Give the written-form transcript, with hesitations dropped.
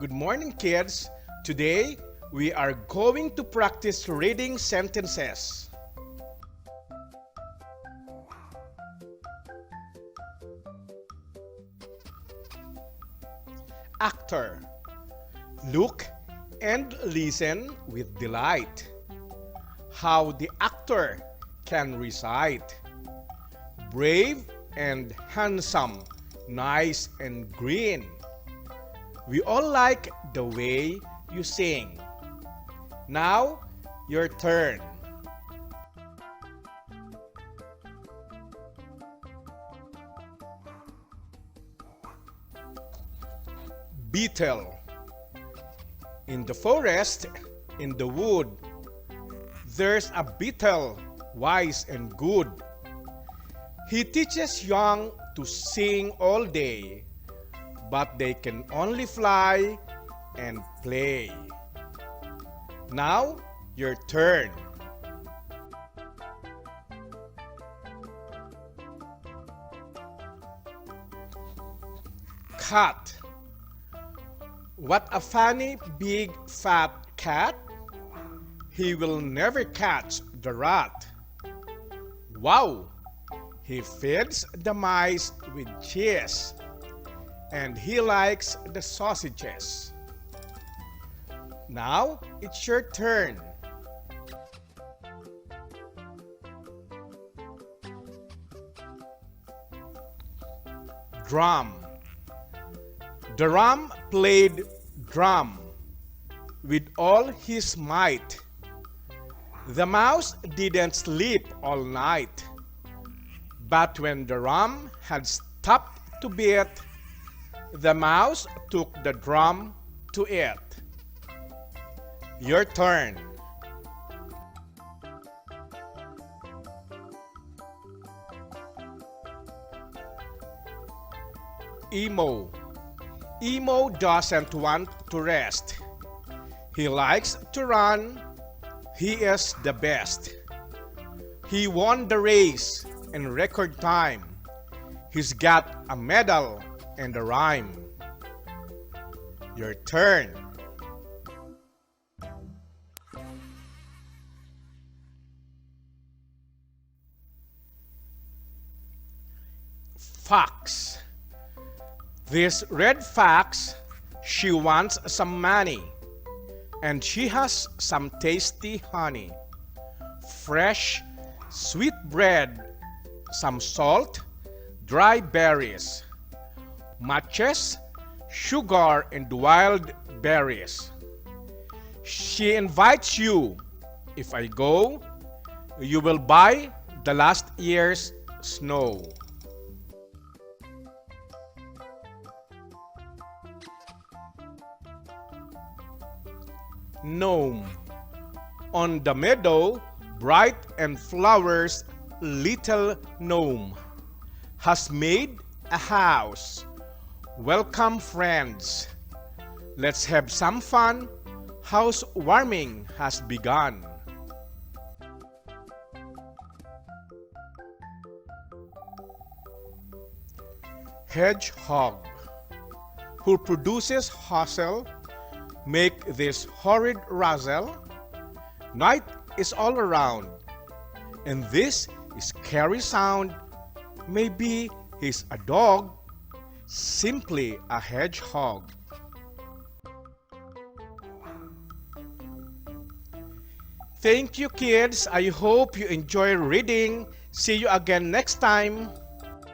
Good morning, kids. Today, we are going to practice reading sentences. Actor. Look and listen with delight. How the actor can recite. Brave and handsome, nice and green. We all like the way you sing. Now, your turn. Beetle. In the forest, in the wood, there's a beetle, wise and good. He teaches young to sing all day, but they can only fly and play. Now, your turn. Cat. What a funny big fat cat. He will never catch the rat. Wow! He feeds the mice with cheese, and he likes the sausages. Now it's your turn. Drum. The ram played drum with all his might. The mouse didn't sleep all night, but when the ram had stopped to beat, the mouse took the drum to it. Your turn. Emo. Emo doesn't want to rest. He likes to run. He is the best. He won the race in record time. He's got a medal and a rhyme. Your turn. Fox. This red fox, she wants some money, and she has some tasty honey, fresh, sweet bread, some salt, dry berries, matches, sugar, and wild berries. She invites you. If I go, you will buy the last year's snow. Gnome. On the meadow, bright and flowers, little gnome has made a house. Welcome, friends. Let's have some fun. Housewarming has begun. Hedgehog. Who produces hustle, make this horrid rustle. Night is all around, and this scary sound. Maybe he's a dog, simply a hedgehog. Thank you, kids. I hope you enjoy reading. See you again next time.